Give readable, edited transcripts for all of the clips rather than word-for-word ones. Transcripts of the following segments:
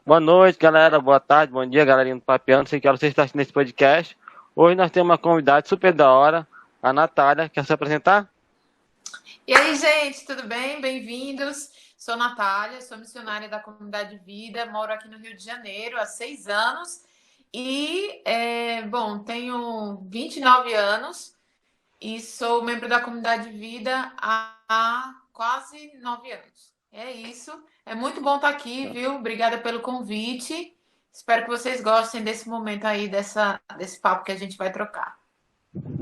Boa noite, galera. Boa tarde, bom dia, galerinha do Papeando. Sei que hora você está assistindo esse podcast. Hoje nós temos uma convidada super da hora, a Natália. Quer se apresentar? E aí, gente, tudo bem? Bem-vindos. Sou Natália, sou missionária da Comunidade Vida, moro aqui no Rio de Janeiro há 6 anos e, tenho 29 anos e sou membro da Comunidade Vida há quase 9 anos. É isso. É muito bom estar aqui, viu? Obrigada pelo convite. Espero que vocês gostem desse momento aí, desse papo que a gente vai trocar.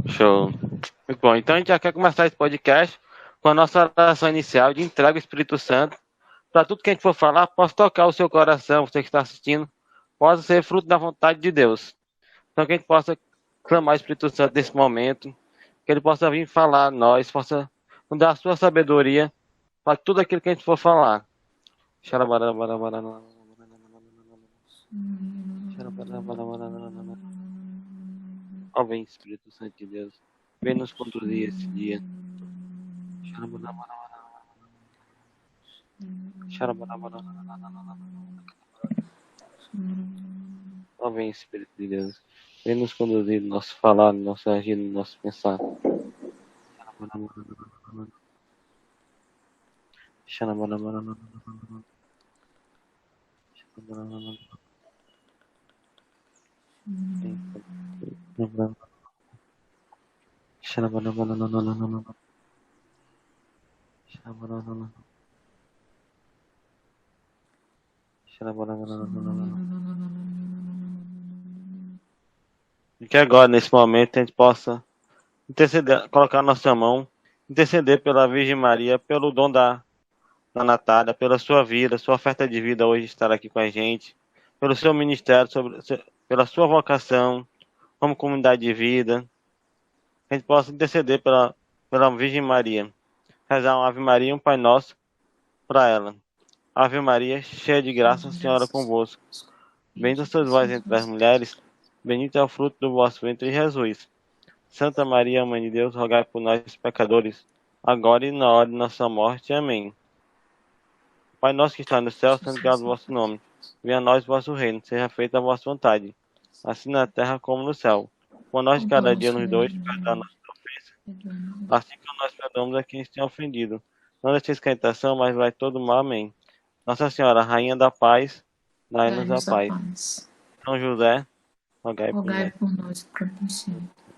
Show. Muito bom. Então a gente já quer começar esse podcast com a nossa oração inicial de entrega ao Espírito Santo. Para tudo que a gente for falar, possa tocar o seu coração, você que está assistindo, possa ser fruto da vontade de Deus. Então que a gente possa clamar o Espírito Santo nesse momento, que ele possa vir falar a nós, possa nos dar a sua sabedoria para tudo aquilo que a gente for falar. Ó, vem Espírito Santo de Deus, vem nos conduzir esse dia. Ó, vem Espírito de Deus, vem nos conduzir no nosso falar, no nosso agir, no nosso pensar. E que agora, nesse momento, a gente possa interceder, colocar a nossa mão, interceder pela Virgem Maria, pelo dom da Natália, pela sua vida, sua oferta de vida hoje estar aqui com a gente, pelo seu ministério, pela sua vocação como comunidade de vida. A gente possa interceder pela Virgem Maria, rezar uma Ave Maria e um Pai Nosso para ela. Ave Maria, cheia de graça, o Senhor é convosco. Bendita sois vós entre as mulheres, bendito é o fruto do vosso ventre, Jesus. Santa Maria, Mãe de Deus, rogai por nós, pecadores, agora e na hora de nossa morte. Amém. Pai nosso que está no céu, santificado o vosso nome. Venha a nós o vosso reino, seja feita a vossa vontade, assim na terra como no céu. Por nós cada dia nos dois, perdoa nossas ofensas, assim como nós perdoamos a quem se tem ofendido. Não deixeis cair em tentação, mas vai todo mal. Amém. Nossa Senhora, Rainha da Paz, dai-nos a paz. São José, rogai por nós.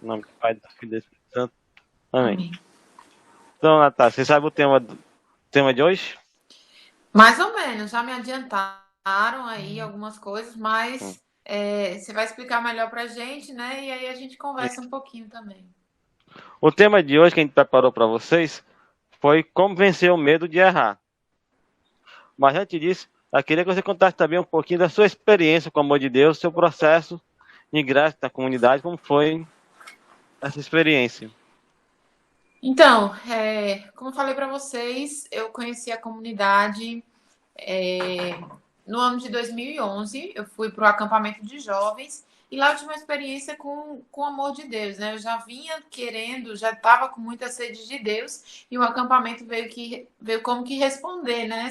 Em nome do Pai, do Filho e do Espírito Santo. Amém. Então, Natália, você sabe o tema de hoje? Mais ou menos, já me adiantaram aí algumas coisas, mas você vai explicar melhor pra gente, né? E aí a gente conversa um pouquinho também. O tema de hoje que a gente preparou para vocês foi como vencer o medo de errar. Mas antes disso, eu queria que você contasse também um pouquinho da sua experiência com o amor de Deus, seu processo de ingresso na comunidade, como foi essa experiência. Então, como eu falei para vocês, eu conheci a comunidade no ano de 2011. Eu fui para o acampamento de jovens e lá eu tive uma experiência com o amor de Deus, né? Eu já vinha querendo, já estava com muita sede de Deus e o acampamento veio como que responder, né?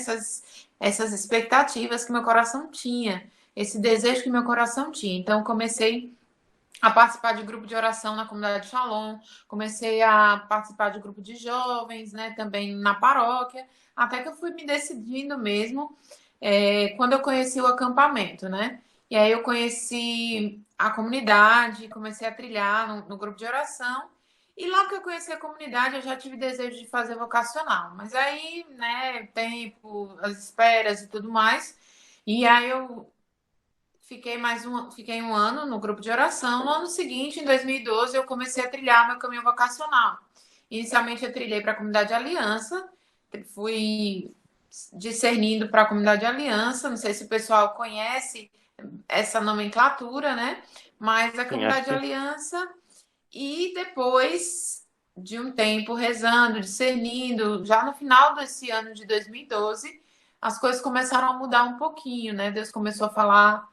Essas expectativas que meu coração tinha, esse desejo que meu coração tinha. Então, eu comecei a participar de grupo de oração na comunidade Shalom, comecei a participar de grupo de jovens, né, também na paróquia, até que eu fui me decidindo mesmo quando eu conheci o acampamento, né? E aí eu conheci a comunidade, comecei a trilhar no grupo de oração, e logo que eu conheci a comunidade, eu já tive desejo de fazer vocacional, mas aí, né, tempo, as esperas e tudo mais, e aí eu fiquei um ano no grupo de oração. No ano seguinte, em 2012, eu comecei a trilhar meu caminho vocacional. Inicialmente, eu trilhei para a Comunidade Aliança, fui discernindo para a Comunidade Aliança. Não sei se o pessoal conhece essa nomenclatura, né? Mas a Comunidade Aliança. E depois de um tempo rezando, discernindo, já no final desse ano de 2012, as coisas começaram a mudar um pouquinho, né? Deus começou a falar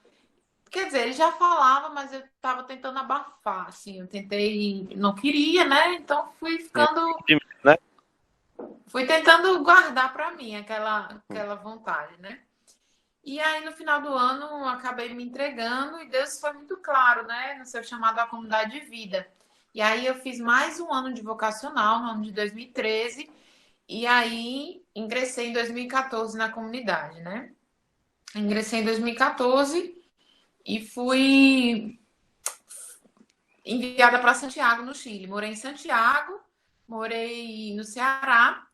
Quer dizer, ele já falava, mas eu estava tentando abafar, assim, eu tentei, não queria, né? Então Né? fui tentando guardar para mim aquela vontade, né? E aí, no final do ano, eu acabei me entregando e Deus foi muito claro, né? No seu chamado à comunidade de vida. E aí, eu fiz mais um ano de vocacional, no ano de 2013, e aí ingressei em 2014 na comunidade, né? Ingressei em 2014 e fui enviada para Santiago, no Chile. Morei em Santiago, morei no Ceará,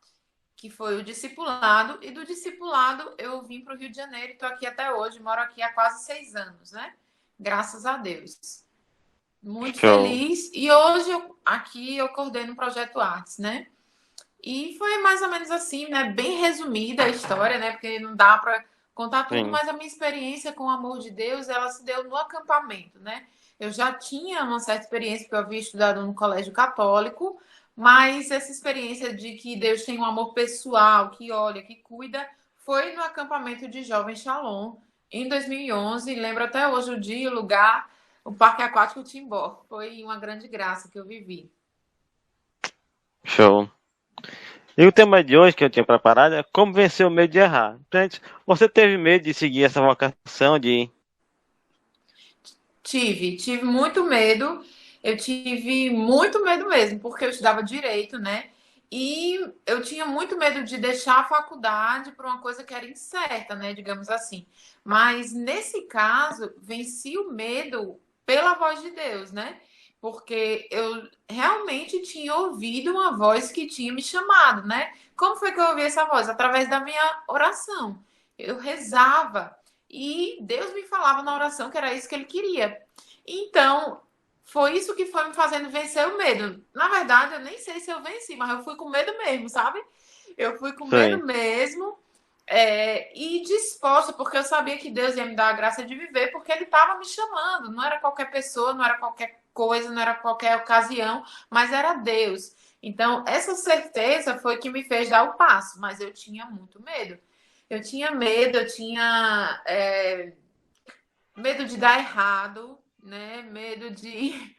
que foi o discipulado, e do discipulado eu vim para o Rio de Janeiro e estou aqui até hoje, moro aqui há quase 6 anos, né? Graças a Deus. Muito Show. feliz. E hoje aqui eu coordeno o Projeto Artes, né? E foi mais ou menos assim, né? Bem resumida a história, né? Porque não dá para contar tudo, Sim. mas a minha experiência com o amor de Deus, ela se deu no acampamento, né? Eu já tinha uma certa experiência, porque eu havia estudado no colégio católico, mas essa experiência de que Deus tem um amor pessoal, que olha, que cuida, foi no acampamento de Jovem Shalom, em 2011. Lembro até hoje o dia e o lugar, o Parque Aquático Timbó. Foi uma grande graça que eu vivi. Show. E o tema de hoje que eu tinha preparado é como vencer o medo de errar. Então, você teve medo de seguir essa vocação de. Tive muito medo. Eu tive muito medo mesmo, porque eu estudava direito, né? E eu tinha muito medo de deixar a faculdade por uma coisa que era incerta, né? Digamos assim. Mas nesse caso, venci o medo pela voz de Deus, né? Porque eu realmente tinha ouvido uma voz que tinha me chamado, né? Como foi que eu ouvi essa voz? Através da minha oração. Eu rezava e Deus me falava na oração que era isso que ele queria. Então, foi isso que foi me fazendo vencer o medo. Na verdade, eu nem sei se eu venci, mas eu fui com medo mesmo, sabe? Eu fui com Sim, medo mesmo, e disposta, porque eu sabia que Deus ia me dar a graça de viver, porque Ele estava me chamando. Não era qualquer pessoa, não era qualquer coisa, não era qualquer ocasião, mas era Deus. Então, essa certeza foi que me fez dar o passo, mas eu tinha muito medo. Eu tinha medo, eu tinha medo de dar errado, né? Medo de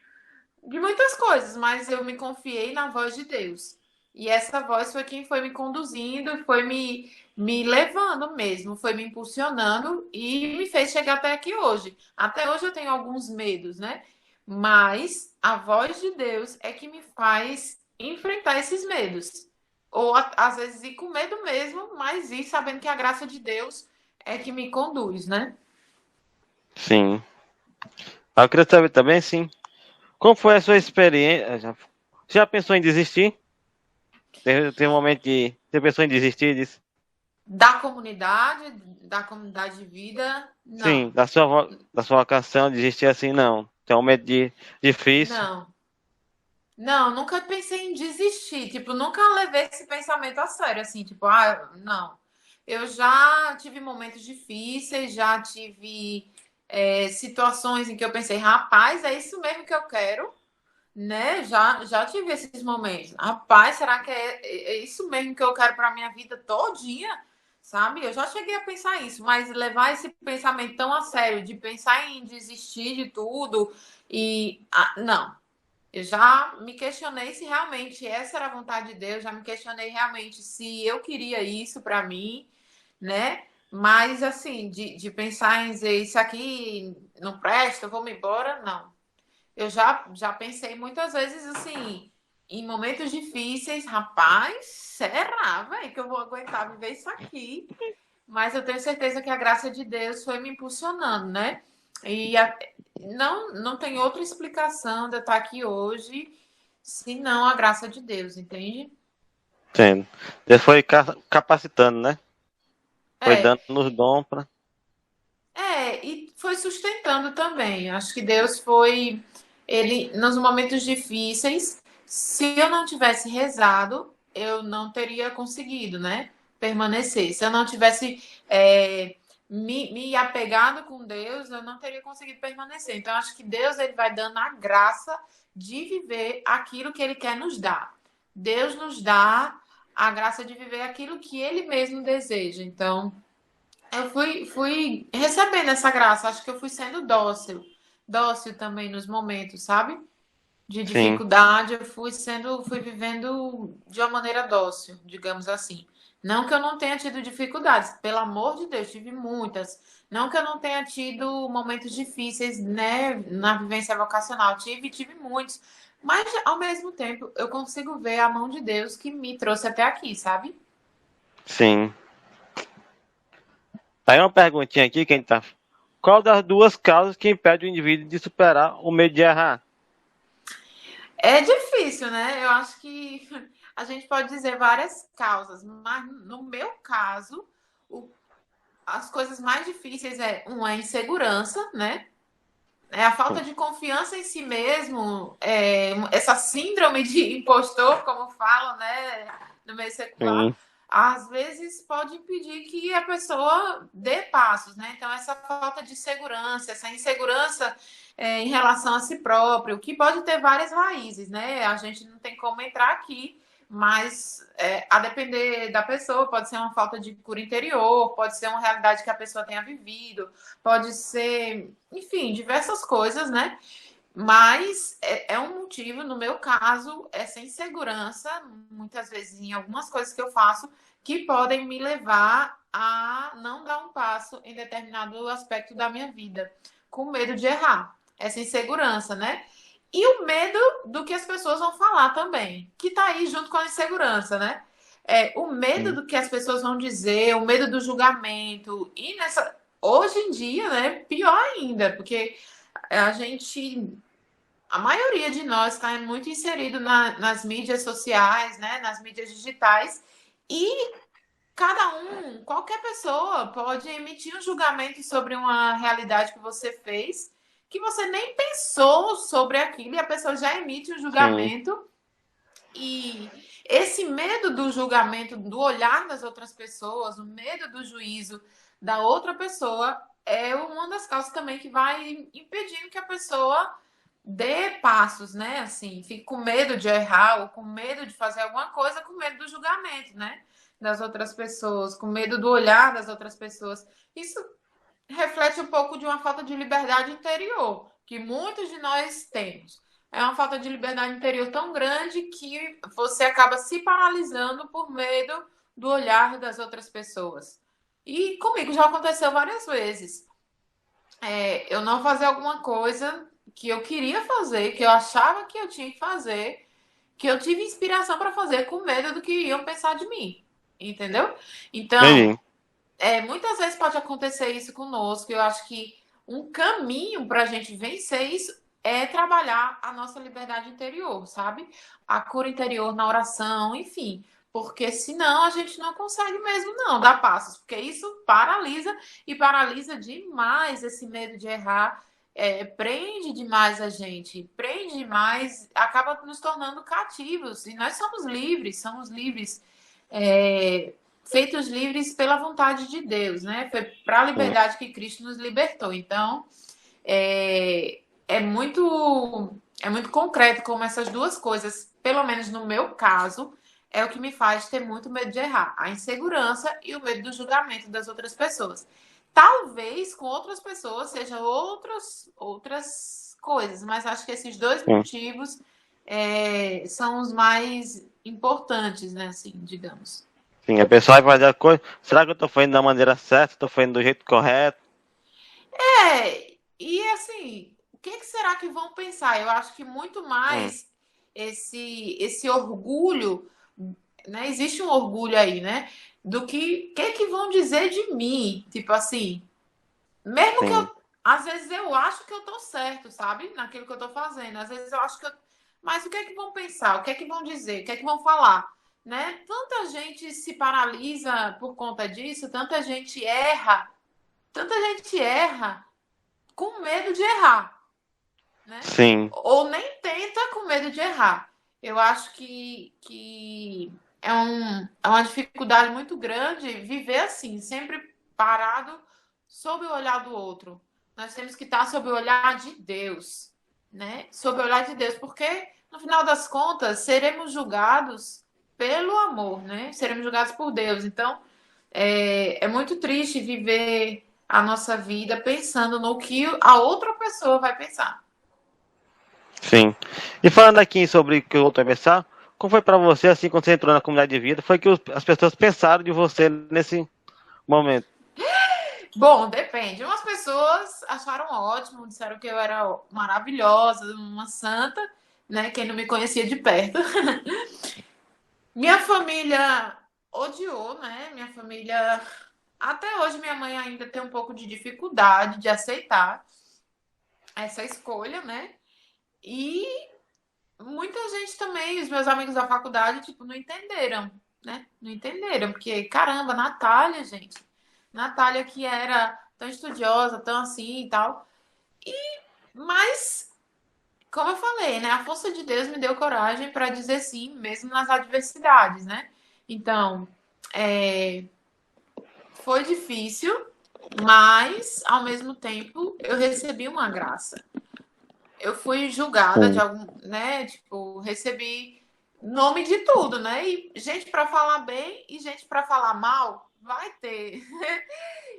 muitas coisas, mas eu me confiei na voz de Deus. E essa voz foi quem foi me conduzindo, foi me levando mesmo, foi me impulsionando e me fez chegar até aqui hoje. Até hoje eu tenho alguns medos, né? Mas a voz de Deus é que me faz enfrentar esses medos. Ou às vezes ir com medo mesmo, mas ir sabendo que a graça de Deus é que me conduz, né? sim. Eu queria saber também, sim. Como foi a sua experiência? Já pensou em desistir? Teve um momento de. Você pensou em desistir disso? Da comunidade de vida, Sim, não. da sua vocação, desistir assim, não. Tem um momento difícil. Não. Não, nunca pensei em desistir. Tipo, nunca levei esse pensamento a sério, assim, tipo, não. Eu já tive momentos difíceis, já tive situações em que eu pensei, rapaz, é isso mesmo que eu quero, né? Já tive esses momentos. Rapaz, será que é isso mesmo que eu quero para minha vida todinha? Sabe? Eu já cheguei a pensar isso, mas levar esse pensamento tão a sério, de pensar em desistir de tudo não. Eu já me questionei se realmente essa era a vontade de Deus, já me questionei realmente se eu queria isso para mim, né? Mas assim, de pensar em dizer isso aqui não presta, eu vou me embora, não. Eu já pensei muitas vezes assim, em momentos difíceis, rapaz, será, velho, que eu vou aguentar viver isso aqui? Mas eu tenho certeza que a graça de Deus foi me impulsionando, né? E não tem outra explicação de eu estar aqui hoje senão a graça de Deus, entende? Entendo. Deus foi capacitando, né? Foi É, dando nos dons pra. e foi sustentando também. Acho que Deus foi, ele, nos momentos difíceis, se eu não tivesse rezado, eu não teria conseguido, né? Permanecer. Se eu não tivesse me apegado com Deus, eu não teria conseguido permanecer. Então, acho que Deus ele vai dando a graça de viver aquilo que Ele quer nos dar. Deus nos dá a graça de viver aquilo que Ele mesmo deseja. Então, Eu fui recebendo essa graça, acho que eu fui sendo dócil, dócil também nos momentos, sabe? De Sim, dificuldade, fui vivendo de uma maneira dócil, digamos assim. Não que eu não tenha tido dificuldades, pelo amor de Deus, tive muitas. Não que eu não tenha tido momentos difíceis, né, na vivência vocacional, tive muitos. Mas ao mesmo tempo, eu consigo ver a mão de Deus que me trouxe até aqui, sabe? sim. Aí uma perguntinha aqui, quem tá. Qual das duas causas que impede o indivíduo de superar o medo de errar? É difícil, né? Eu acho que a gente pode dizer várias causas, mas no meu caso, o as coisas mais difíceis é uma insegurança, né? É a falta de confiança em si mesmo, essa síndrome de impostor, como falam, né, no meio secular, Sim, às vezes pode impedir que a pessoa dê passos, né? Então, essa falta de segurança, essa insegurança em relação a si próprio, que pode ter várias raízes, né? A gente não tem como entrar aqui, mas a depender da pessoa, pode ser uma falta de cura interior, pode ser uma realidade que a pessoa tenha vivido, pode ser, enfim, diversas coisas, né? Mas é um motivo, no meu caso, essa insegurança, muitas vezes em algumas coisas que eu faço, que podem me levar a não dar um passo em determinado aspecto da minha vida, com medo de errar. Essa insegurança, né? E o medo do que as pessoas vão falar também, que tá aí junto com a insegurança, né? O medo sim, do que as pessoas vão dizer, o medo do julgamento. E hoje em dia, né, pior ainda, porque a gente, a maioria de nós está muito inserido nas mídias sociais, né, nas mídias digitais, e qualquer pessoa pode emitir um julgamento sobre uma realidade que você fez, que você nem pensou sobre aquilo, e a pessoa já emite um sim, julgamento, e esse medo do julgamento, do olhar das outras pessoas, o medo do juízo da outra pessoa, é uma das causas também que vai impedindo que a pessoa dê passos, né? Assim, fique com medo de errar ou com medo de fazer alguma coisa, com medo do julgamento, né? Das outras pessoas, com medo do olhar das outras pessoas. Isso reflete um pouco de uma falta de liberdade interior, que muitos de nós temos. É uma falta de liberdade interior tão grande que você acaba se paralisando por medo do olhar das outras pessoas. E comigo já aconteceu várias vezes. Eu não fazer alguma coisa que eu queria fazer, que eu achava que eu tinha que fazer, que eu tive inspiração para fazer com medo do que iam pensar de mim. Entendeu? Então, entendi. muitas vezes pode acontecer isso conosco. Eu acho que um caminho para a gente vencer isso é trabalhar a nossa liberdade interior, sabe? A cura interior na oração, enfim. Porque senão a gente não consegue mesmo, não, dar passos. Porque isso paralisa e paralisa demais esse medo de errar. Prende demais a gente, prende demais, acaba nos tornando cativos. E nós somos livres. É, feitos livres pela vontade de Deus, né? Foi para a Sim, liberdade que Cristo nos libertou. Então, é muito concreto como essas duas coisas, pelo menos no meu caso, é o que me faz ter muito medo de errar. A insegurança e o medo do julgamento das outras pessoas. Talvez com outras pessoas seja outras coisas, mas acho que esses dois sim. motivos são os mais importantes, né? Assim, digamos. Sim, a pessoa vai fazer a coisa. Será que eu tô fazendo da maneira certa? Tô fazendo do jeito correto? E assim, o que será que vão pensar? Eu acho que muito Hum, mais esse orgulho, né? Existe um orgulho aí, né? Do que vão dizer de mim? Tipo assim, mesmo que sim, às vezes eu acho que eu tô certo, sabe? Naquilo que eu tô fazendo. Às vezes eu acho que mas o que é que vão pensar? O que é que vão dizer? O que é que vão falar? Né? Tanta gente se paralisa por conta disso, tanta gente erra com medo de errar, né? sim, Ou nem tenta com medo de errar. Eu acho que é uma dificuldade muito grande viver assim, sempre parado sob o olhar do outro. Nós temos que estar sob o olhar de Deus, né? Sob o olhar de Deus, porque no final das contas seremos julgados pelo amor, né? Seremos julgados por Deus. Então, É muito triste viver a nossa vida pensando no que a outra pessoa vai pensar. Sim. E falando aqui sobre o que eu vou pensar, como foi pra você, assim, quando você entrou na comunidade de vida, foi que as pessoas pensaram de você nesse momento? Bom, depende. Umas pessoas acharam ótimo, disseram que eu era maravilhosa, uma santa, né? Quem não me conhecia de perto. Minha família odiou, né? Minha família. Até hoje, minha mãe ainda tem um pouco de dificuldade de aceitar essa escolha, né? E muita gente também, os meus amigos da faculdade, tipo, não entenderam, né? Não entenderam, porque, caramba, Natália, gente. Natália que era tão estudiosa, tão assim e tal. Mas, como eu falei, né? A força de Deus me deu coragem para dizer sim, mesmo nas adversidades, né? Então, é, foi difícil, mas ao mesmo tempo eu recebi uma graça. Eu fui julgada de Sim. algum, né? Tipo, recebi nome de tudo, né? E gente para falar bem e gente para falar mal, vai ter.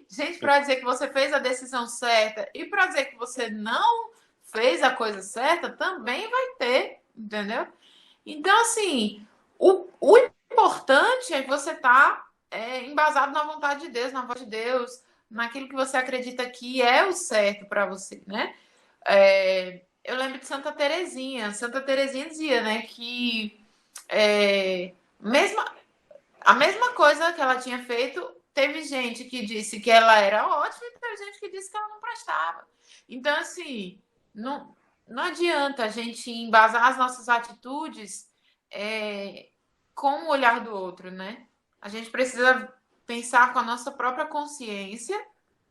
Gente para dizer que você fez a decisão certa e para dizer que você não fez a coisa certa, também vai ter, entendeu? Então, assim, o importante é que você tá embasado na vontade de Deus, na voz de Deus, naquilo que você acredita que é o certo para você, né? Eu lembro de Santa Terezinha. Santa Terezinha dizia, né, que é, mesma, a mesma coisa que ela tinha feito, teve gente que disse que ela era ótima e teve gente que disse que ela não prestava. Então, assim, não, não adianta a gente embasar as nossas atitudes é, com o olhar do outro, né? A gente precisa pensar com a nossa própria consciência,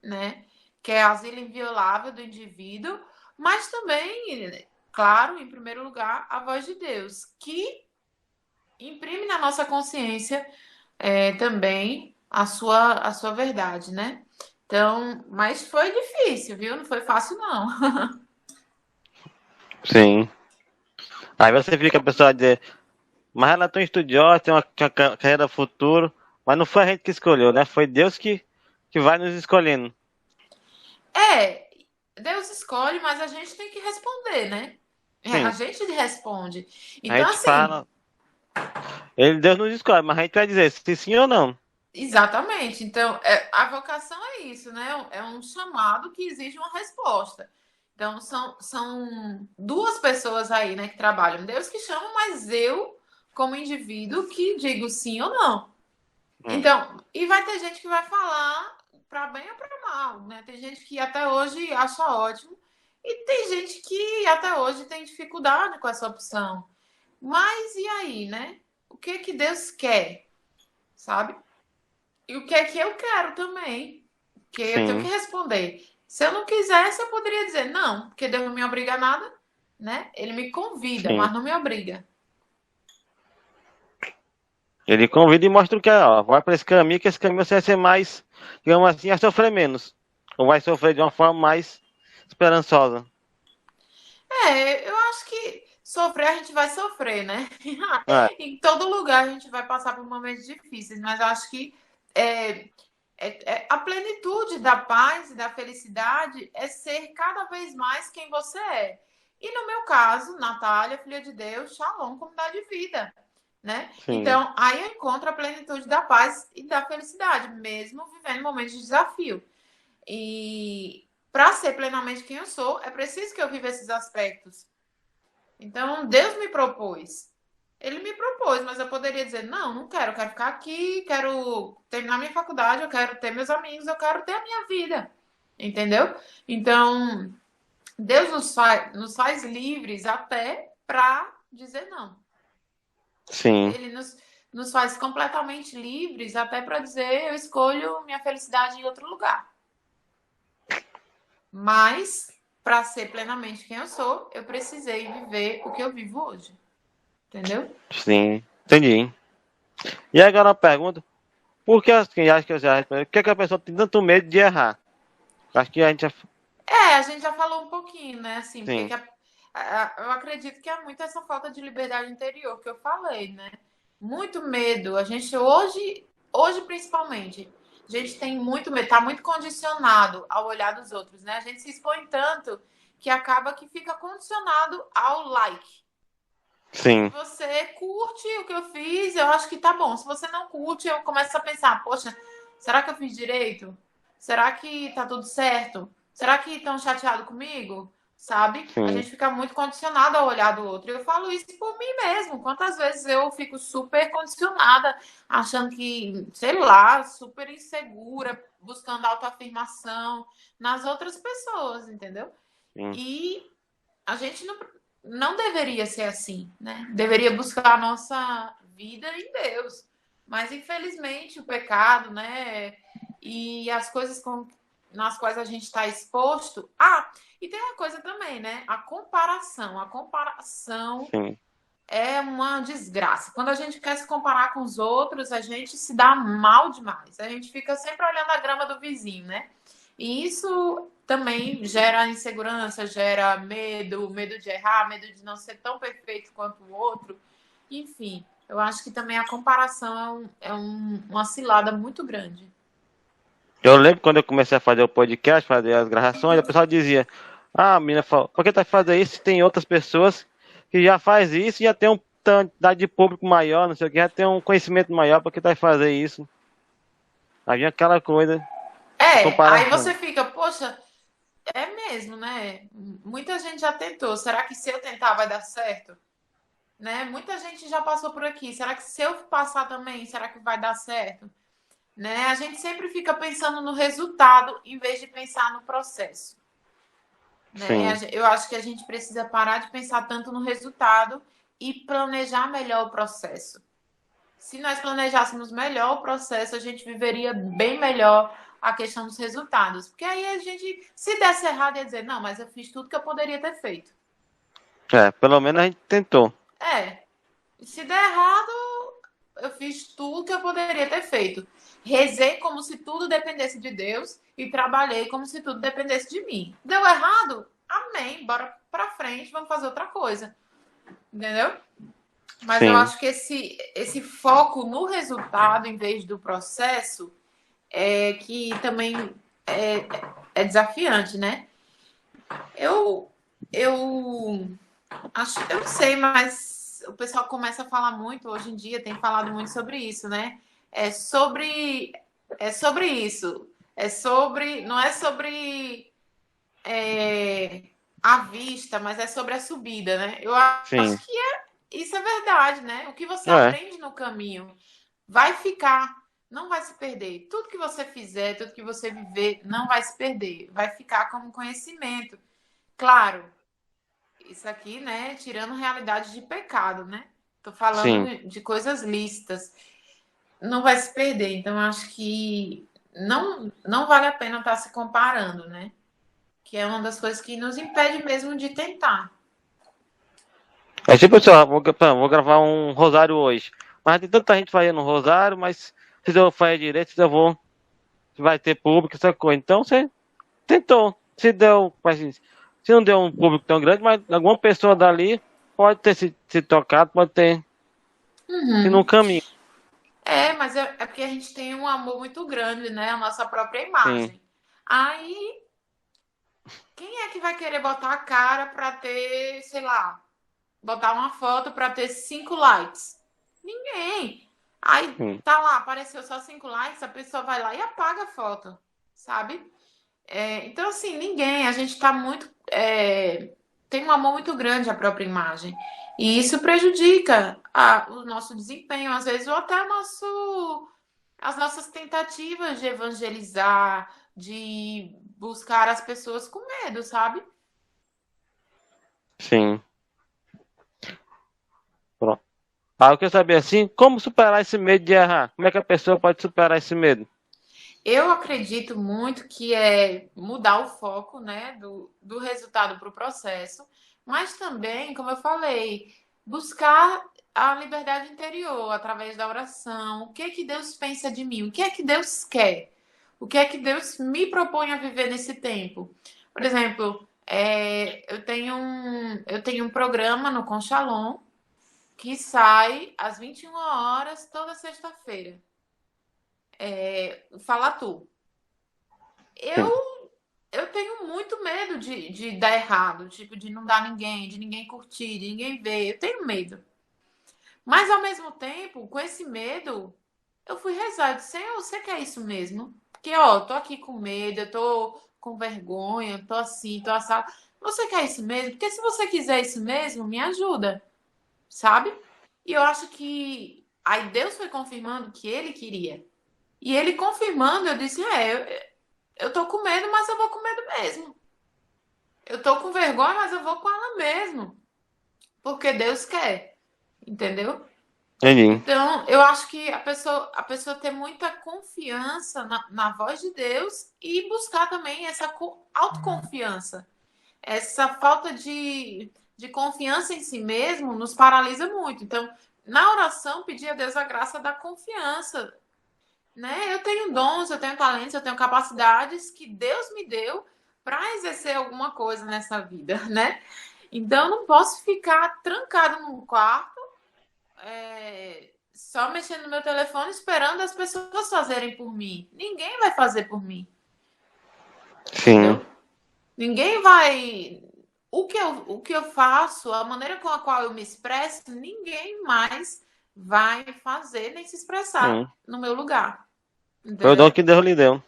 né? Que é a asilo inviolável do indivíduo, mas também, claro, em primeiro lugar, a voz de Deus, que imprime na nossa consciência também a sua verdade, né? Então, mas foi difícil, viu? Não foi fácil, não. Sim. Aí você fica a pessoa dizer, mas ela é tão estudiosa, tem uma carreira futuro, mas não foi a gente que escolheu, né? Foi Deus que vai nos escolhendo. É, Deus escolhe, mas a gente tem que responder, né? A Sim. gente responde. A Então, gente assim, fala, Deus nos escolhe, mas a gente vai dizer se sim ou não. exatamente. Então, a vocação é isso, né? É um chamado que exige uma resposta. Então, são duas pessoas aí, né, que trabalham. Deus que chama, mas eu, como indivíduo, que digo sim ou não. Hum. Então, e vai ter gente que vai falar para bem ou para mal, né? Tem gente que até hoje acha ótimo e tem gente que até hoje tem dificuldade com essa opção. Mas e aí, né? O que que Deus quer, sabe? E o que é que eu quero também? Que eu tenho que Sim, responder. Se eu não quisesse, eu poderia dizer não, porque Deus não me obriga a nada, né? Ele me convida, sim. mas não me obriga. Ele convida e mostra o que é, ó, vai para esse caminho, que esse caminho você vai ser mais, digamos assim, vai sofrer menos. Ou vai sofrer de uma forma mais esperançosa. Eu acho que sofrer a gente vai sofrer, né? É, Em todo lugar a gente vai passar por momentos difíceis, mas eu acho que é, a plenitude da paz e da felicidade é ser cada vez mais quem você é. E no meu caso, Natália, filha de Deus, Shalom, comunidade de vida, né? sim, Então, aí eu encontro a plenitude da paz e da felicidade, mesmo vivendo momentos de desafio. E para ser plenamente quem eu sou, é preciso que eu viva esses aspectos. Então, Deus me propôs. Ele me propôs, mas eu poderia dizer: não, não quero, eu quero ficar aqui, quero terminar minha faculdade, eu quero ter meus amigos, eu quero ter a minha vida. Entendeu? Então, Deus nos faz livres até para dizer não. sim, Ele nos faz completamente livres até para dizer: eu escolho minha felicidade em outro lugar. Mas, para ser plenamente quem eu sou, eu precisei viver o que eu vivo hoje. Entendeu? sim, entendi. E agora uma pergunta, por que assim, acho que eu já respondi, por que, que a pessoa tem tanto medo de errar? Acho que a gente já, A gente já falou um pouquinho, né? Assim, porque sim, que eu acredito que é muito essa falta de liberdade interior que eu falei, né? Muito medo. A gente hoje principalmente, a gente tem muito medo, tá muito condicionado ao olhar dos outros, né? A gente se expõe tanto que acaba que fica condicionado ao like. Se Sim, você curte o que eu fiz, eu acho que tá bom. Se você não curte, eu começo a pensar, poxa, será que eu fiz direito? Será que tá tudo certo? Será que estão chateados comigo? Sabe? A sim, gente fica muito condicionado ao olhar do outro. Eu falo isso por mim mesmo. Quantas vezes eu fico super condicionada, achando que, sei lá, super insegura, buscando autoafirmação nas outras pessoas, entendeu? sim. E a gente não deveria ser assim, né? Deveria buscar a nossa vida em Deus. Mas, infelizmente, o pecado, né? E as coisas nas quais a gente está exposto. Ah, e tem uma coisa também, né? A comparação. A comparação Sim. é uma desgraça. Quando a gente quer se comparar com os outros, a gente se dá mal demais. A gente fica sempre olhando a grama do vizinho, né? E isso também gera insegurança, gera medo, medo de errar, medo de não ser tão perfeito quanto o outro. Enfim, eu acho que também a comparação uma cilada muito grande. Eu lembro quando eu comecei a fazer o podcast, fazer as gravações, o pessoal dizia, ah, a menina falou, por que tá fazendo isso se tem outras pessoas que já faz isso e já tem um quantidade de público maior, não sei o que, já tem um conhecimento maior, por que tá fazer isso? Havia aquela coisa de Aí comparação. você fica, poxa, é mesmo, né? Muita gente já tentou. Será que se eu tentar vai dar certo? Né? Muita gente já passou por aqui. Será que se eu passar também, será que vai dar certo? Né? A gente sempre fica pensando no resultado em vez de pensar no processo. Né? Sim, Eu acho que a gente precisa parar de pensar tanto no resultado e planejar melhor o processo. Se nós planejássemos melhor o processo, a gente viveria bem melhor a questão dos resultados. Porque aí a gente, se desse errado, ia dizer, não, mas eu fiz tudo que eu poderia ter feito. pelo menos a gente tentou. É, se der errado, eu fiz tudo que eu poderia ter feito. Rezei como se tudo dependesse de Deus e trabalhei como se tudo dependesse de mim. Deu errado? Amém. Bora pra frente, vamos fazer outra coisa. Entendeu? Mas eu Sim. acho que esse foco no resultado em vez do processo é que também é, é desafiante, né? Eu, eu acho, eu não sei, mas o pessoal começa a falar muito hoje em dia, tem falado muito sobre isso, né? É sobre, é sobre isso. Não é sobre a vista, mas é sobre a subida, né? Eu Sim. acho que isso é verdade, né? O que você É, aprende no caminho vai ficar, não vai se perder. Tudo que você fizer, tudo que você viver, não vai se perder. Vai ficar como conhecimento. Claro, isso aqui, né? Tirando realidade de pecado, né? Tô sim. falando de coisas lícitas. Não vai se perder. Então, acho que não vale a pena estar se comparando, né? Que é uma das coisas que nos impede mesmo de tentar. É tipo assim, ó, vou gravar um rosário hoje. Mas tem tanta gente fazendo rosário, mas se eu fazer direito, se eu vou, se vai ter público, essa coisa. Então você tentou. Se deu, assim, se não deu um público tão grande, mas alguma pessoa dali pode ter se tocado, pode ter se no Uhum. caminho. Mas é porque a gente tem um amor muito grande, né? A nossa própria Sim, imagem. Aí, quem é que vai querer botar a cara para ter, sei lá, botar uma foto para ter 5 likes? Ninguém. Aí sim. tá lá, apareceu só 5 likes, a pessoa vai lá e apaga a foto, sabe? Então, assim, ninguém. A gente tá muito. Tem um amor muito grande à própria imagem. E isso prejudica o nosso desempenho, às vezes, ou até as nossas tentativas de evangelizar, de buscar as pessoas com medo, sabe? Sim. Pronto. Ah, eu quero saber assim, como superar esse medo de errar? Como é que a pessoa pode superar esse medo? Eu acredito muito que é mudar o foco, né, do resultado para o processo, mas também, como eu falei, buscar a liberdade interior através da oração. O que é que Deus pensa de mim? O que é que Deus quer? O que é que Deus me propõe a viver nesse tempo? Por exemplo, eu tenho um programa no Conchalon que sai às 21 horas toda sexta-feira. Fala tu. Sim. Eu tenho muito medo de dar errado, tipo, de não dar ninguém, de ninguém curtir, de ninguém ver. Eu tenho medo. Mas ao mesmo tempo, com esse medo, eu fui rezar. Eu disse, Senhor, você quer isso mesmo? Porque, ó, eu tô aqui com medo, eu tô com vergonha, tô assim, tô assado. Você quer isso mesmo? Porque se você quiser isso mesmo, me ajuda, sabe? E eu acho que aí Deus foi confirmando que ele queria. E ele confirmando, eu disse, eu tô com medo, mas eu vou com medo mesmo. Eu tô com vergonha, mas eu vou com ela mesmo. Porque Deus quer, entendeu? Entendi. Então, eu acho que a pessoa ter muita confiança na voz de Deus e buscar também essa autoconfiança. Essa falta de confiança em si mesmo nos paralisa muito. Então, na oração, pedir a Deus a graça da confiança, né? Eu tenho dons, eu tenho talentos, eu tenho capacidades que Deus me deu para exercer alguma coisa nessa vida, né? Então, eu não posso ficar trancada num quarto, só mexendo no meu telefone, esperando as pessoas fazerem por mim. Ninguém vai fazer por mim, Sim. entendeu? Ninguém vai. O que eu faço, a maneira com a qual eu me expresso, ninguém mais vai fazer nem se expressar Sim. no meu lugar, Foi o dom entendeu? que Deus lhe deu.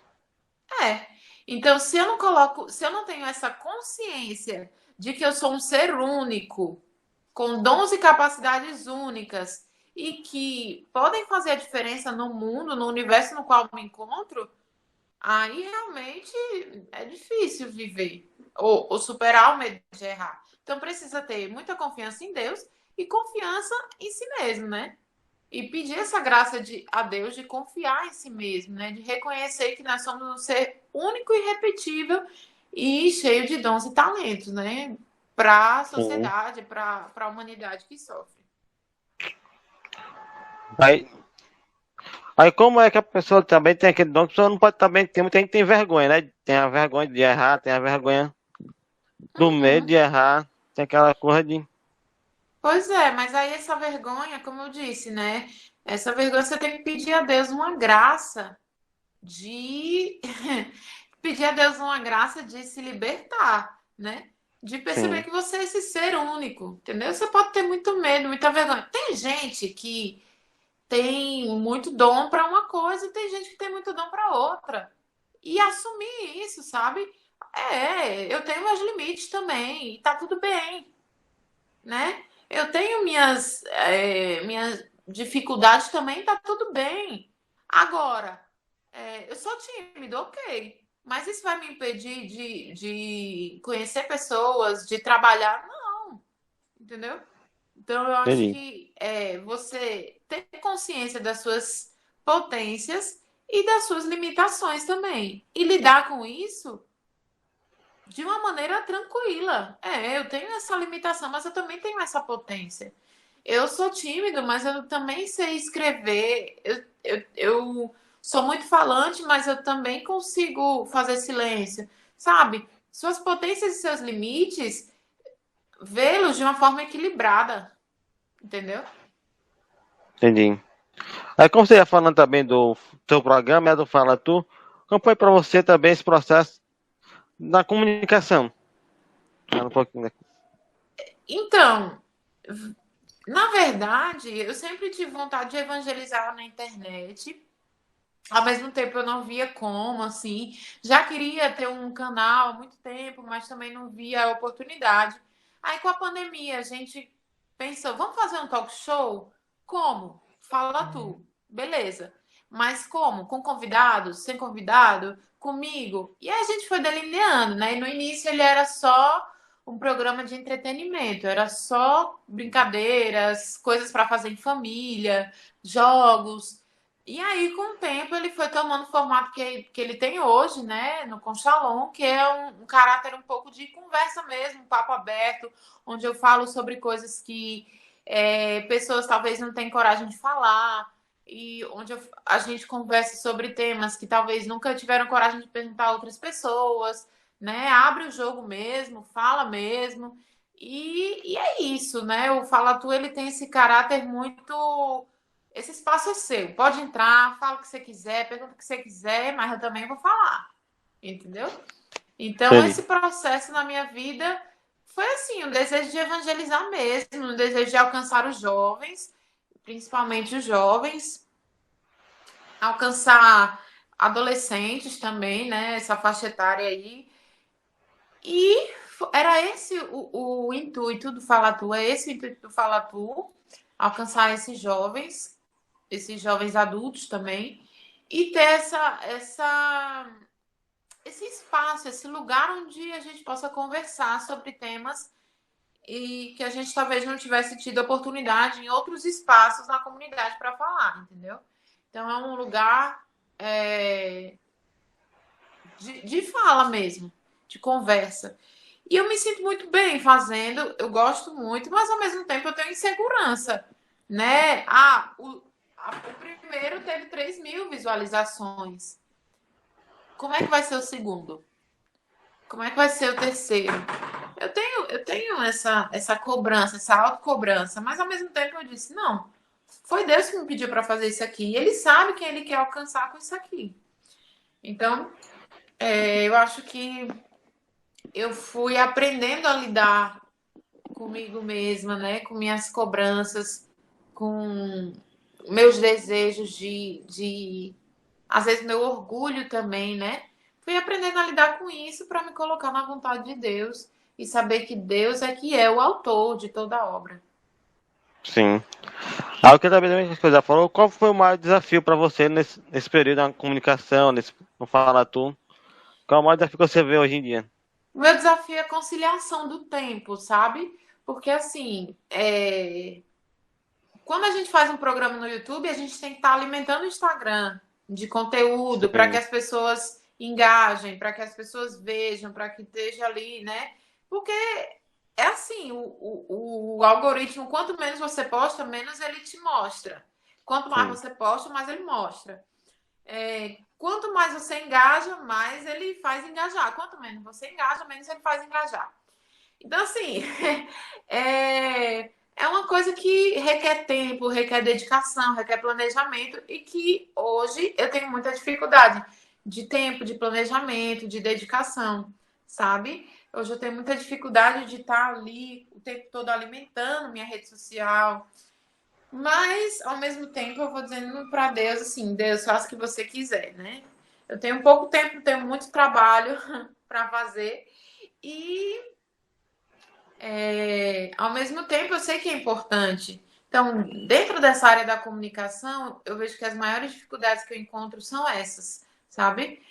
É. Então, se eu não coloco, se eu não tenho essa consciência de que eu sou um ser único, com dons e capacidades únicas, e que podem fazer a diferença no mundo, no universo no qual eu me encontro, aí realmente é difícil viver ou superar o medo de errar. Então precisa ter muita confiança em Deus e confiança em si mesmo, né? E pedir essa graça a Deus de confiar em si mesmo, né? De reconhecer que nós somos um ser único e irrepetível e cheio de dons e talentos, né? Para a Sim. sociedade, para a humanidade que sofre. Aí, aí como é que a pessoa também tem aquele dom que a pessoa não pode também tem muita gente que tem vergonha, né? Tem a vergonha de errar, tem a vergonha do medo Uhum. de errar, tem aquela coisa de. Pois é, mas aí essa vergonha, como eu disse, né? Essa vergonha você tem que pedir a Deus uma graça de pedir a Deus uma graça de se libertar, né? De perceber Sim. que você é esse ser único, entendeu? Você pode ter muito medo, muita vergonha. Tem gente que tem muito dom para uma coisa e tem gente que tem muito dom para outra. E assumir isso, sabe? Eu tenho meus limites também, e tá tudo bem, né? Eu tenho minhas dificuldades também, tá tudo bem. Agora, eu sou tímido, ok. Mas isso vai me impedir de conhecer pessoas, de trabalhar? Não, entendeu? Então, eu acho Entendi. que você ter consciência das suas potências e das suas limitações também. E lidar com isso de uma maneira tranquila. Eu tenho essa limitação, mas eu também tenho essa potência. Eu sou tímido, mas eu também sei escrever. Eu sou muito falante, mas eu também consigo fazer silêncio. Sabe? Suas potências e seus limites, vê-los de uma forma equilibrada. Entendeu? Entendi. Aí como você ia falando também do seu programa, é do Fala Tu, como foi para você também esse processo da comunicação? Fala um pouquinho daqui. Então, na verdade, eu sempre tive vontade de evangelizar na internet. Ao mesmo tempo, eu não via como, assim. Já queria ter um canal há muito tempo, mas também não via a oportunidade. Aí, com a pandemia, a gente pensou, vamos fazer um talk show? Como? Fala tu. Beleza. Mas como? Com convidados? Sem convidado? Comigo? E aí a gente foi delineando, né? E no início ele era só um programa de entretenimento, era só brincadeiras, coisas para fazer em família, jogos. E aí, com o tempo, ele foi tomando o formato que ele tem hoje, né, no Conchalon, que é um caráter um pouco de conversa mesmo, um papo aberto, onde eu falo sobre coisas que pessoas talvez não tenham coragem de falar, e onde a gente conversa sobre temas que talvez nunca tiveram coragem de perguntar a outras pessoas, né? Abre o jogo mesmo, fala mesmo, e é isso, né? O Fala Tu, ele tem esse caráter muito esse espaço é seu. Pode entrar, fala o que você quiser, pergunta o que você quiser, mas eu também vou falar. Entendeu? Então, Entendi. esse processo na minha vida foi assim, um desejo de evangelizar mesmo, um desejo de alcançar os jovens, principalmente os jovens, alcançar adolescentes também, né? Essa faixa etária aí. E era esse o intuito do Fala Tu, é esse o intuito do Fala Tu, alcançar esses jovens adultos também, e ter esse espaço, esse lugar onde a gente possa conversar sobre temas e que a gente talvez não tivesse tido oportunidade em outros espaços na comunidade para falar, entendeu? Então é um lugar de fala mesmo, de conversa. E eu me sinto muito bem fazendo, eu gosto muito, mas ao mesmo tempo eu tenho insegurança, né? O primeiro teve 3.000 visualizações. Como é que vai ser o segundo? Como é que vai ser o terceiro? Eu tenho essa cobrança, essa autocobrança, mas ao mesmo tempo eu disse, não, foi Deus que me pediu para fazer isso aqui. E ele sabe quem ele quer alcançar com isso aqui. Então, eu acho que eu fui aprendendo a lidar comigo mesma, né? Com minhas cobranças, com meus desejos às vezes, meu orgulho também, né? Fui aprendendo a lidar com isso para me colocar na vontade de Deus e saber que Deus é que é o autor de toda a obra. Sim. Ah, eu queria saber uma coisa. Falou, qual foi o maior desafio para você nesse período da comunicação, no Fala Tu? Qual é o maior desafio que você vê hoje em dia? O meu desafio é a conciliação do tempo, sabe? Porque, assim, quando a gente faz um programa no YouTube, a gente tem que estar alimentando o Instagram de conteúdo para que Sim, as pessoas engajem, para que as pessoas vejam, para que esteja ali, né? Porque é assim, o algoritmo, quanto menos você posta, menos ele te mostra. Quanto mais sim, você posta, mais ele mostra. Quanto mais você engaja, mais ele faz engajar. Quanto menos você engaja, menos ele faz engajar. Então, assim, é uma coisa que requer tempo, requer dedicação, requer planejamento e que hoje eu tenho muita dificuldade de tempo, de planejamento, de dedicação, sabe? Hoje eu tenho muita dificuldade de estar ali o tempo todo alimentando minha rede social, mas ao mesmo tempo eu vou dizendo para Deus assim, Deus, faça o que você quiser, né? Eu tenho pouco tempo, tenho muito trabalho para fazer e ao mesmo tempo, eu sei que é importante. Então, dentro dessa área da comunicação, eu vejo que as maiores dificuldades que eu encontro são essas, sabe?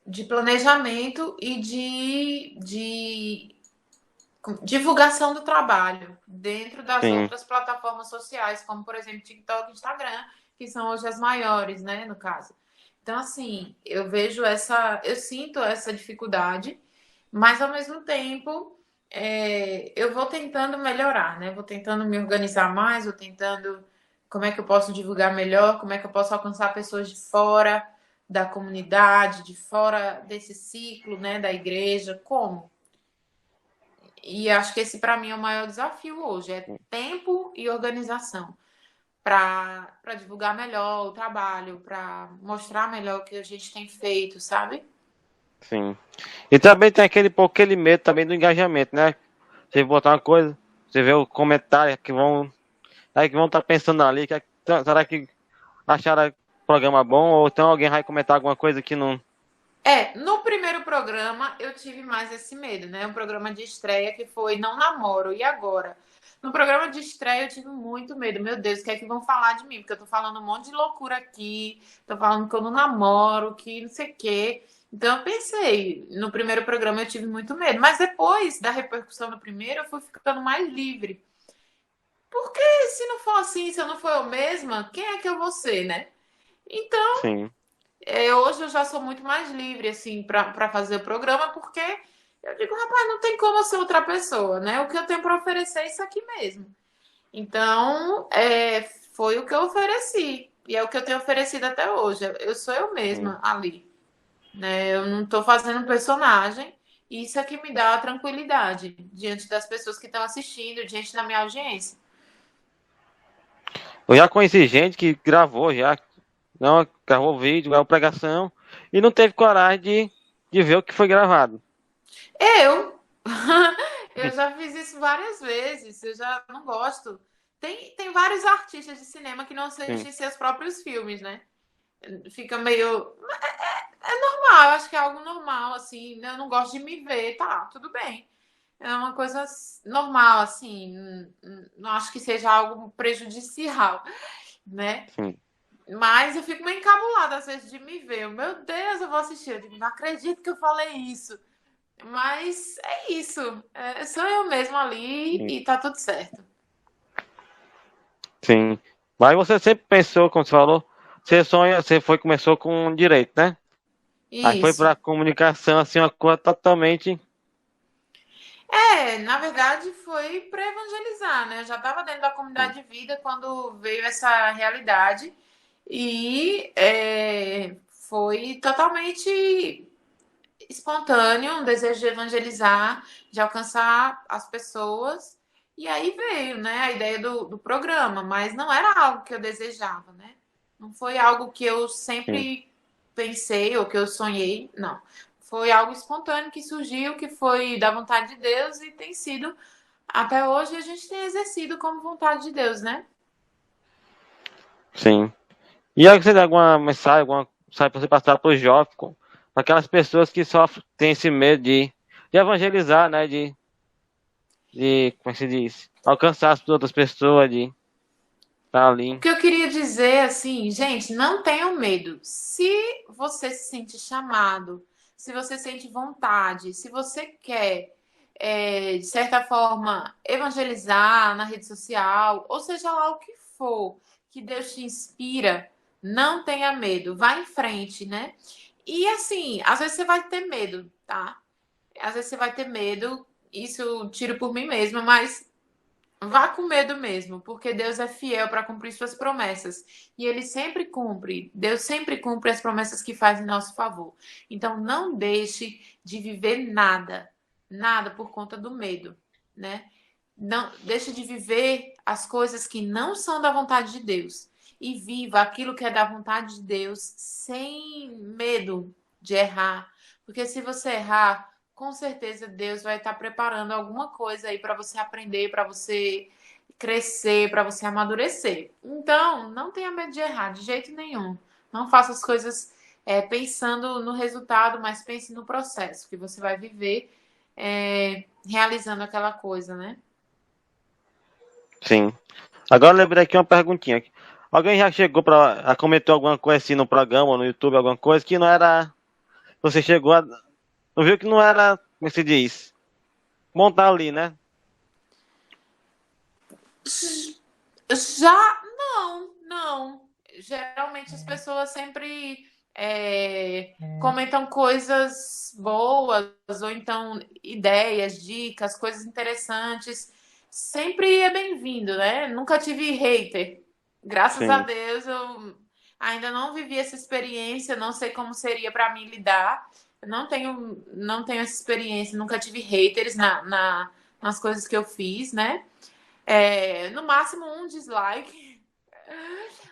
De planejamento e de divulgação do trabalho dentro das sim, outras plataformas sociais, como, por exemplo, TikTok e Instagram, que são hoje as maiores, né, no caso. Então, assim, eu sinto essa dificuldade, mas ao mesmo tempo eu vou tentando melhorar, né? Vou tentando me organizar mais, vou tentando como é que eu posso divulgar melhor, como é que eu posso alcançar pessoas de fora da comunidade, de fora desse ciclo, né, da igreja, como? E acho que esse para mim é o maior desafio hoje, é tempo e organização para divulgar melhor o trabalho, para mostrar melhor o que a gente tem feito, sabe? sim. E também tem aquele medo também do engajamento, né? Você botar uma coisa, você vê o comentário que vão estar pensando ali, será que acharam o programa bom, ou então alguém vai comentar alguma coisa que não. No primeiro programa eu tive mais esse medo, né? Um programa de estreia que foi Não Namoro, e agora? No programa de estreia eu tive muito medo. Meu Deus, o que é que vão falar de mim? Porque eu tô falando um monte de loucura aqui, tô falando que eu não namoro, que não sei o quê. Então eu pensei, no primeiro programa eu tive muito medo, mas depois da repercussão do primeiro eu fui ficando mais livre. Porque se não for assim, se eu não for eu mesma, quem é que eu vou ser, né? Então, Sim, hoje eu já sou muito mais livre, assim, para fazer o programa, porque eu digo, rapaz, não tem como eu ser outra pessoa, né? O que eu tenho para oferecer é isso aqui mesmo. Então, foi o que eu ofereci. E é o que eu tenho oferecido até hoje. Eu sou eu sim, mesma ali, né? Eu não estou fazendo um personagem. E isso é que me dá a tranquilidade diante das pessoas que estão assistindo, diante da minha audiência. Eu já conheci gente que gravou já, não, gravou vídeo, gravou pregação, e não teve coragem de ver o que foi gravado. Eu, eu já fiz isso várias vezes, eu já não gosto. Tem vários artistas de cinema que não Sim, assistem seus próprios filmes, né? Fica meio. É normal, eu acho que é algo normal, assim. Eu não gosto de me ver, tá, tudo bem. É uma coisa normal, assim. Não acho que seja algo prejudicial, né? sim, Mas eu fico meio encabulada às vezes de me ver. Meu Deus, eu vou assistir. Eu digo, não acredito que eu falei isso. Mas é isso. Sou eu mesma ali sim. e tá tudo certo. Sim. Mas você sempre pensou, como você falou, você sonha, você foi, começou com direito, né? Aí foi Isso. para comunicação, assim, uma coisa totalmente. Na verdade foi para evangelizar, né? Eu já estava dentro da Sim, comunidade de vida quando veio essa realidade e foi totalmente espontâneo, um desejo de evangelizar, de alcançar as pessoas. E aí veio, né, a ideia do programa, mas não era algo que eu desejava, né? Não foi algo que eu sim, sempre pensei ou que eu sonhei, não. Foi algo espontâneo que surgiu, que foi da vontade de Deus e tem sido, até hoje, a gente tem exercido como vontade de Deus, né? sim. E aí você dá alguma mensagem, alguma mensagem para você passar para os jovens, para aquelas pessoas que sofrem, têm esse medo de evangelizar, né? Como é que se diz? Alcançar as outras pessoas, de estar O ali. que eu queria dizer, assim, gente, não tenham medo. Se você se sente chamado, se você sente vontade, se você quer, de certa forma, evangelizar na rede social, ou seja lá o que for que Deus te inspira, não tenha medo, vá em frente, né? E assim, às vezes você vai ter medo, tá? Às vezes você vai ter medo, isso eu tiro por mim mesma, mas vá com medo mesmo, porque Deus é fiel para cumprir suas promessas. E ele sempre cumpre. Deus sempre cumpre as promessas que faz em nosso favor. Então não deixe de viver nada, nada por conta do medo, né? Não deixe de viver as coisas que não são da vontade de Deus e viva aquilo que é da vontade de Deus sem medo de errar, porque se você errar, com certeza Deus vai estar preparando alguma coisa aí para você aprender, para você crescer, para você amadurecer. Então, não tenha medo de errar, de jeito nenhum. Não faça as coisas pensando no resultado, mas pense no processo que você vai viver realizando aquela coisa, né? Sim. Agora eu lembrei aqui uma perguntinha. Alguém já chegou para comentou alguma coisa assim no programa, no YouTube, alguma coisa que não era. Você chegou a. Não viu que não era, como se diz? Montar ali, né? Já não, não. Geralmente as pessoas sempre comentam coisas boas, ou então ideias, dicas, coisas interessantes. Sempre é bem-vindo, né? Nunca tive hater. Graças a Sim. Deus eu ainda não vivi essa experiência, não sei como seria para mim lidar. Eu não tenho essa experiência, nunca tive haters nas coisas que eu fiz, né? No máximo um dislike.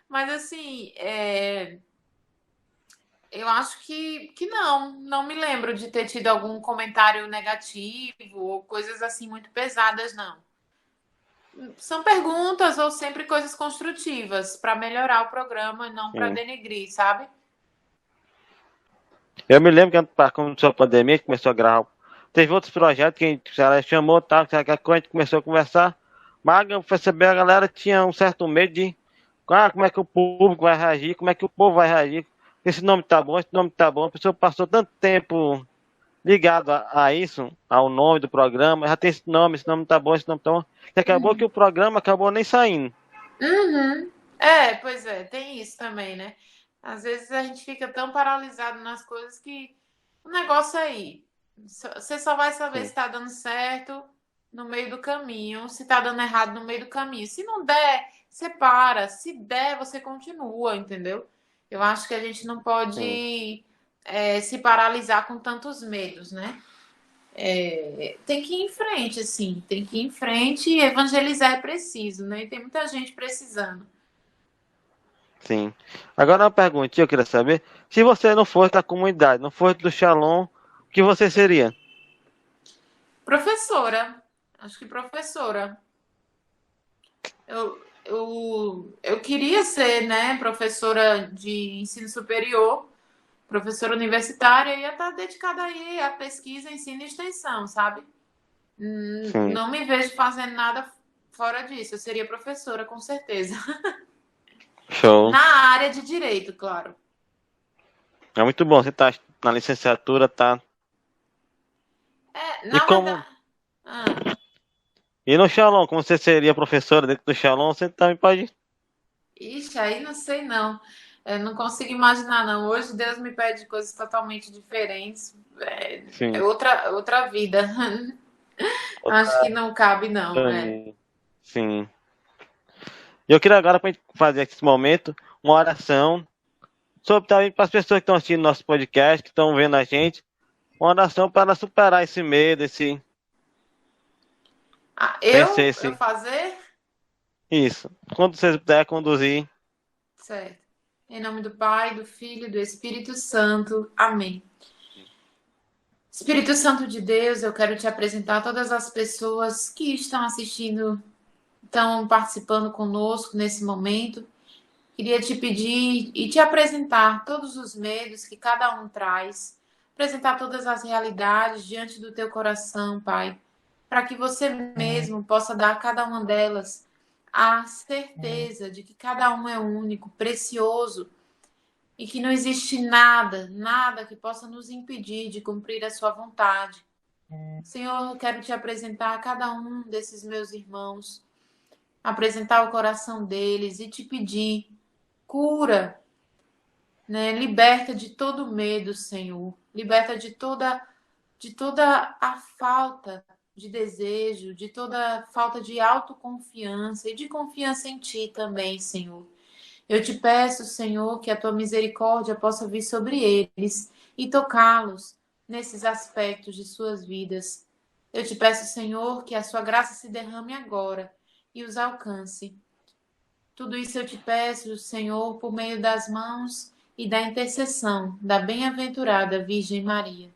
Mas assim, eu acho que não me lembro de ter tido algum comentário negativo ou coisas assim muito pesadas, não. São perguntas ou sempre coisas construtivas para melhorar o programa e não para Sim. denegrir, sabe? Eu me lembro que quando começou a pandemia, a gente começou a gravar. Teve outros projetos que a gente, ela chamou, tal, que a gente começou a conversar. Mas eu percebi a galera tinha um certo medo de como é que o público vai reagir, como é que o povo vai reagir. Esse nome tá bom, esse nome tá bom. A pessoa passou tanto tempo ligado a isso, ao nome do programa, já tem esse nome tá bom, esse nome tá bom. E acabou que o programa acabou nem saindo. Uhum. Pois é, tem isso também, né? Às vezes a gente fica tão paralisado nas coisas que o negócio é aí. Você só vai saber se Sim, tá dando certo no meio do caminho, se tá dando errado no meio do caminho. Se não der, você para. Se der, você continua, entendeu? Eu acho que a gente não sim, pode se paralisar com tantos medos, né? Tem que ir em frente, assim, tem que ir em frente e evangelizar é preciso, né? E tem muita gente precisando. Sim. Agora uma perguntinha, eu queria saber. Se você não fosse da comunidade, não fosse do Shalom, o que você seria? Professora, acho que professora. Eu queria ser, né, professora de ensino superior, professora universitária, e ia estar dedicada aí à pesquisa, ensino e extensão, sabe? Sim. Não me vejo fazendo nada fora disso. Eu seria professora, com certeza. Show. Na área de direito, claro. É muito bom. Você tá na licenciatura, tá? É, E na como. verdade. Ah, E no Shalom, como você seria professora dentro do Shalom, você também pode. ixi, aí não sei não. Não consigo imaginar, não. Hoje Deus me pede coisas totalmente diferentes. É Sim. outra vida. Acho que não cabe, não. Sim. E eu queria agora, para fazer esse momento, uma oração sobre também para as pessoas que estão assistindo nosso podcast, que estão vendo a gente, uma oração para superar esse medo, esse Ah, vencer eu esse. fazer? Isso. Quando você puder conduzir. Certo. Em nome do Pai, do Filho e do Espírito Santo. Amém. Espírito Santo de Deus, eu quero te apresentar todas as pessoas que estão assistindo, estão participando conosco nesse momento. Queria te pedir e te apresentar todos os medos que cada um traz, apresentar todas as realidades diante do teu coração, Pai, para que você mesmo possa dar a cada uma delas a certeza de que cada um é único, precioso e que não existe nada, nada que possa nos impedir de cumprir a sua vontade. Senhor, eu quero te apresentar a cada um desses meus irmãos, apresentar o coração deles e te pedir cura, né? Liberta de todo medo, Senhor. Liberta de toda a falta de desejo, de toda a falta de autoconfiança e de confiança em Ti também, Senhor. Eu te peço, Senhor, que a Tua misericórdia possa vir sobre eles e tocá-los nesses aspectos de suas vidas. Eu te peço, Senhor, que a Sua graça se derrame agora e os alcance. Tudo isso eu te peço, Senhor, por meio das mãos e da intercessão da bem-aventurada Virgem Maria.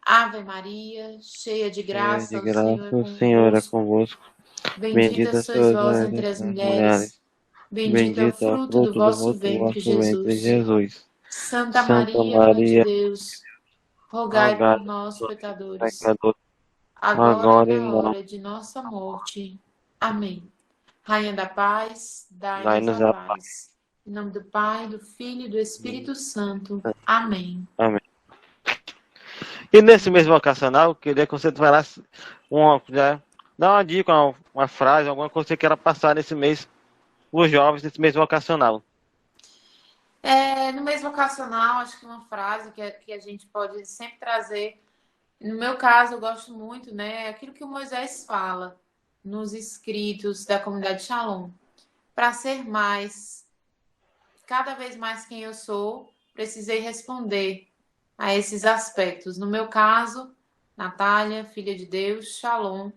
Ave Maria, cheia de Cheia graça, de o Senhor é graça, o Senhor é convosco. convosco. Bendita Bendita sois sois vós vós entre entre as as mulheres. mulheres. Bendito é o Bendito é o fruto do fruto do vosso ventre, vosso ventre, Jesus. Jesus. Santa Santa Maria, Mãe de Maria, Deus, rogai rogai por nós, por nós, pecadores, pecadores, agora e agora e na não. hora de nossa morte. Amém. Rainha da paz, dai-nos Dai-nos a a paz. paz. Em nome do Pai, do Filho e do Espírito Santo. Amém. Amém. E nesse Amém. mesmo vocacional, eu queria que você falasse já, dá uma dica, uma frase, alguma coisa que você queira passar nesse mês, os jovens, nesse mês vocacional. No mês vocacional, acho que uma frase que a gente pode sempre trazer. No meu caso, eu gosto muito, né? Aquilo que o Moisés fala nos escritos da comunidade Shalom. Para ser mais, cada vez mais quem eu sou, precisei responder a esses aspectos. No meu caso, Natália, filha de Deus, Shalom,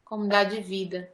comunidade de vida.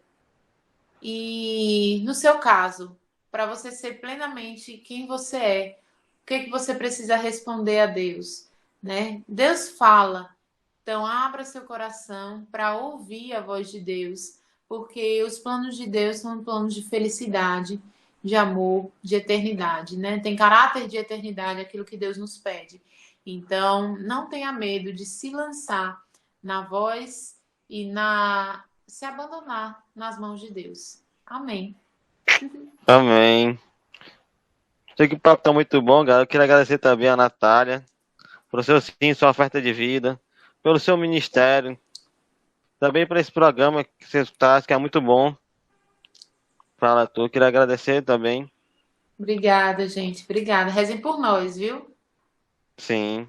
E no seu caso, para você ser plenamente quem você é, o que é que você precisa responder a Deus, né? Deus fala. Então abra seu coração para ouvir a voz de Deus, porque os planos de Deus são planos de felicidade, de amor, de eternidade, né? Tem caráter de eternidade aquilo que Deus nos pede. Então, não tenha medo de se lançar na voz e na se abandonar nas mãos de Deus. Amém. Amém. Sei que o papo tá muito bom, galera. Eu queria agradecer também a Natália, pelo seu sim, sua oferta de vida, pelo seu ministério, também por esse programa que você traz, que é muito bom. Fala tu, queria agradecer também. Obrigada, gente. Obrigada. Rezem por nós, viu? Sim,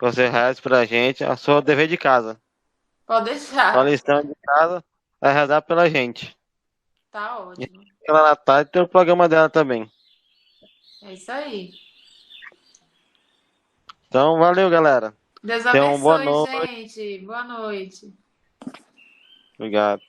você reza pra gente, é o seu dever de casa. Pode Sua deixar. lição de casa é rezar pela gente. Tá E ótimo. pela Natália tem o programa dela também. É isso aí. Então, valeu, galera. Deus Tenham uma boa abençoe, noite. gente. Boa noite. Obrigado.